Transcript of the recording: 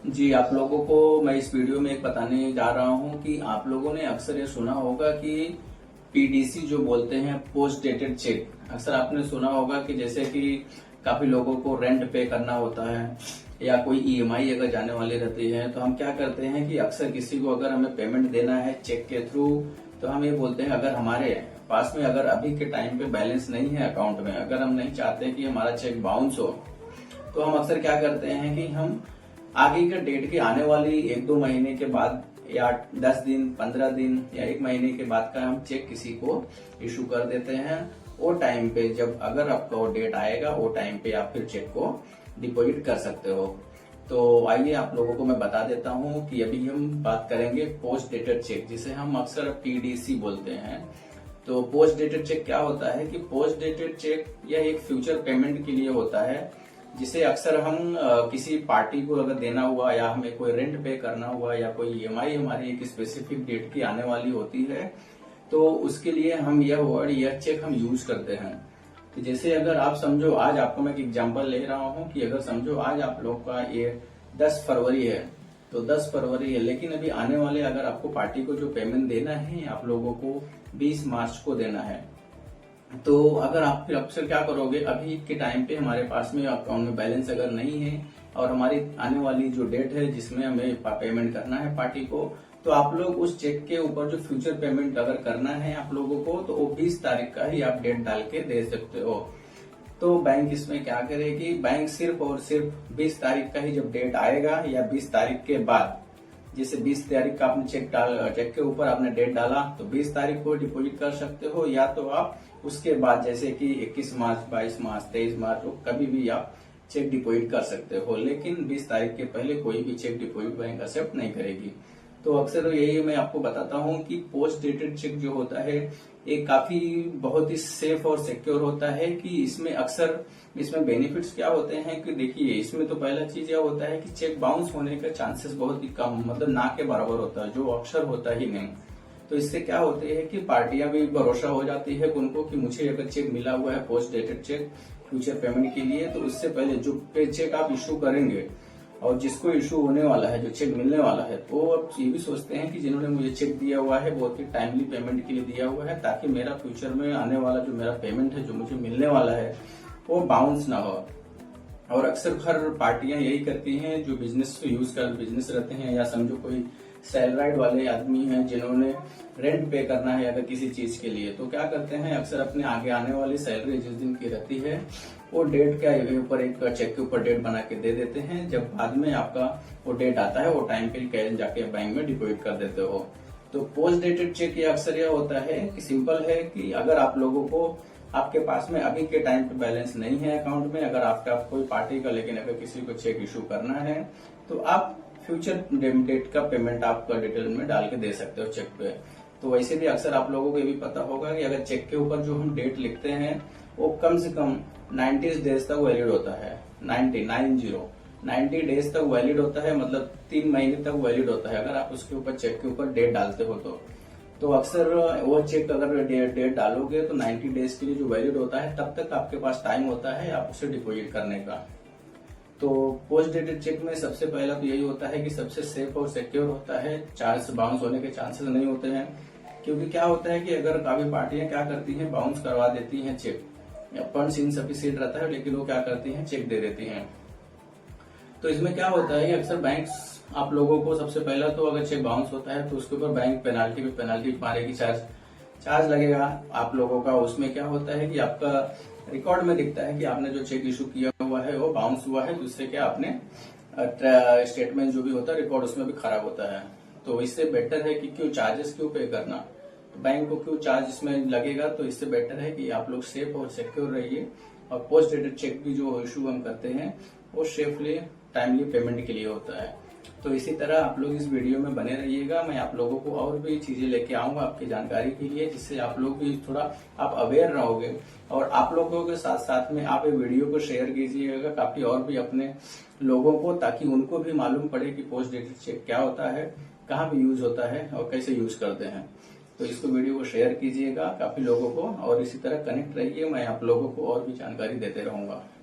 जी, आप लोगों को मैं इस वीडियो में एक बताने जा रहा हूँ कि आप लोगों ने अक्सर ये सुना होगा कि पीडीसी जो बोलते हैं, पोस्ट डेटेड चेक। अक्सर आपने सुना होगा कि जैसे कि काफी लोगों को रेंट पे करना होता है या कोई ईएमआई अगर जाने वाली रहती है, तो हम क्या करते हैं कि अक्सर किसी को अगर हमें पेमेंट देना है चेक के थ्रू, तो हम ये बोलते हैं अगर हमारे पास में अगर अभी के टाइम पे बैलेंस नहीं है अकाउंट में, अगर हम नहीं चाहते कि हमारा चेक बाउंस हो, तो हम अक्सर क्या करते हैं कि हम आगे के डेट की आने वाली 1-2 महीने के बाद या 10 दिन 15 दिन या 1 महीने के बाद का हम चेक किसी को इशू कर देते हैं। वो टाइम पे जब अगर आपका वो डेट आएगा, वो टाइम पे आप फिर चेक को डिपॉजिट कर सकते हो। तो आइए आप लोगों को मैं बता देता हूँ कि अभी हम बात करेंगे पोस्ट डेटेड चेक, जिसे हम अक्सर पीडीसी बोलते हैं। तो पोस्ट डेटेड चेक क्या होता है कि पोस्ट डेटेड चेक यह एक फ्यूचर पेमेंट के लिए होता है, जिसे अक्सर हम किसी पार्टी को अगर देना हुआ या हमें कोई रेंट पे करना हुआ या कोई ईएमआई हमारी एक स्पेसिफिक डेट की आने वाली होती है, तो उसके लिए हम यह वर्ड यह चेक हम यूज करते हैं। तो जैसे अगर आप समझो, आज आपको मैं एक एग्जांपल ले रहा हूं कि अगर समझो आज आप लोग का ये 10 फरवरी है, तो 10 फरवरी है, लेकिन अभी आने वाले अगर आपको पार्टी को जो पेमेंट देना है आप लोगों को 20 मार्च को देना है। तो अगर आप फिर अक्सर क्या करोगे, अभी के टाइम पे हमारे पास में अकाउंट में बैलेंस अगर नहीं है और हमारी आने वाली जो डेट है जिसमें हमें पेमेंट करना है पार्टी को, तो आप लोग उस चेक के ऊपर जो फ्यूचर पेमेंट अगर करना है आप लोगों को, तो वो 20 तारीख का ही आप डेट डाल के दे सकते हो। तो बैंक इसमें क्या करेगी, बैंक सिर्फ और सिर्फ 20 तारीख का ही जब डेट आएगा या 20 तारीख के बाद, जैसे 20 तारीख का आपने चेक के ऊपर आपने डेट डाला, तो 20 तारीख को डिपॉजिट कर सकते हो, या तो आप उसके बाद जैसे कि 21 मार्च 22 मार्च 23 मार्च कभी भी आप चेक डिपॉजिट कर सकते हो। लेकिन 20 तारीख के पहले कोई भी चेक डिपॉजिट बैंक एक्सेप्ट नहीं करेगी। तो अक्सर यही मैं आपको बताता हूँ कि पोस्ट डेटेड चेक जो होता है एक काफी बहुत ही सेफ और सिक्योर होता है। कि इसमें अक्सर इसमें बेनिफिट्स क्या होते हैं कि देखिए, इसमें तो पहला चीज यह होता है कि चेक बाउंस होने का चांसेस बहुत ही कम, मतलब ना के बराबर होता है, जो अक्सर होता ही नहीं। तो इससे क्या होते हैं कि पार्टियां भी भरोसा हो जाती है उनको कि मुझे अगर चेक मिला हुआ है post dated cheque future payment के लिए, तो उससे पहले जो पे चेक आप इशू करेंगे और जिसको इशू होने वाला है, जो चेक मिलने वाला है, तो अब ये भी सोचते हैं कि जिन्होंने मुझे चेक दिया हुआ है बहुत ही टाइमली पेमेंट के लिए दिया हुआ है, ताकि मेरा फ्यूचर में आने वाला जो मेरा पेमेंट है जो मुझे मिलने वाला है वो बाउंस ना हो। और अक्सर हर पार्टियां यही करती हैं जो बिजनेस रहते हैं, या समझो कोई सैलराइड वाले आदमी हैं जिन्होंने रेंट पे करना है अगर किसी चीज के लिए, तो क्या करते हैं अक्सर अपने आगे आने वाली सैलरी जिस दिन की रहती है वो डेट के ऊपर एक चेक के ऊपर डेट बना के दे देते हैं। जब बाद में आपका वो डेट आता है वो टाइम पे कैश जाके बैंक में डिपॉजिट कर देते हो। तो पोस्ट डेटेड चेक ये अक्सर यह होता है कि सिंपल है कि अगर आप लोगों को आपके पास में अभी के टाइम पे बैलेंस नहीं है अकाउंट में, अगर आपका कोई पार्टी का, लेकिन अगर किसी को चेक इशू करना है, तो आप फ्यूचर डेट का पेमेंट आपका डिटेल में डाल के दे सकते हो चेक पे। तो वैसे भी अक्सर आप लोगों को ये भी पता होगा कि अगर चेक के ऊपर जो हम डेट लिखते हैं वो कम से कम 90 डेज तक वैलिड होता है। 90 डेज तक वैलिड होता है, मतलब 3 महीने तक वैलिड होता है अगर आप उसके ऊपर चेक के ऊपर डेट डालते हो। तो अक्सर वो चेक अगर डेट डालोगे तो 90 डेज के लिए जो वैलिड होता है, तब तक आपके पास टाइम होता है आप उसे डिपॉजिट करने का। तो पोस्ट डेटेड चेक में सबसे पहला तो यही होता है कि सबसे सेफ और सिक्योर होता है, चार्ज बाउंस होने के चांसेस नहीं होते हैं। क्योंकि क्या होता है कि अगर काफी पार्टियां क्या करती हैं, बाउंस करवा देती हैं चेक, फंड्स इनसफिशिएंट रहता है, लेकिन वो क्या करती हैं चार्ज दे देती हैं। तो इसमें क्या होता है कि अक्सर बैंक्स आप लोगों को सबसे पहला तो अगर चेक बाउंस होता है तो उसके ऊपर बैंक पेनाल्टी पे पेनाल्टी मारेगी, चार्ज लगेगा आप लोगों का। उसमें क्या होता है कि आपका रिकॉर्ड में दिखता है कि आपने जो चेक इशू किया हुआ है वो बाउंस हुआ है, तो इससे क्या आपने स्टेटमेंट जो भी होता है रिकॉर्ड उसमें भी खराब होता है। तो इससे बेटर है कि क्यों चार्जेस क्यों पे करना, तो बैंक को क्यों चार्ज इसमें लगेगा। तो इससे बेटर है कि आप लोग सेफ और सिक्योर रहिए। और पोस्ट डेटेड चेक भी जो इशू हम करते हैं वो सेफली टाइमली पेमेंट के लिए होता है। तो इसी तरह आप लोग इस वीडियो में बने रहिएगा, मैं आप लोगों को और भी चीजें लेके आऊंगा आपकी जानकारी के लिए, जिससे आप लोग भी थोड़ा आप अवेयर रहोगे। और आप लोगों के साथ साथ में आप ये वीडियो को शेयर कीजिएगा काफी और भी अपने लोगों को, ताकि उनको भी मालूम पड़े कि पोस्ट डेटेड चेक क्या होता है, कहाँ पे यूज होता है और कैसे यूज करते हैं। तो इसको वीडियो को शेयर कीजिएगा काफी लोगों को, और इसी तरह कनेक्ट रहिए, मैं आप लोगों को और भी जानकारी देते रहूंगा।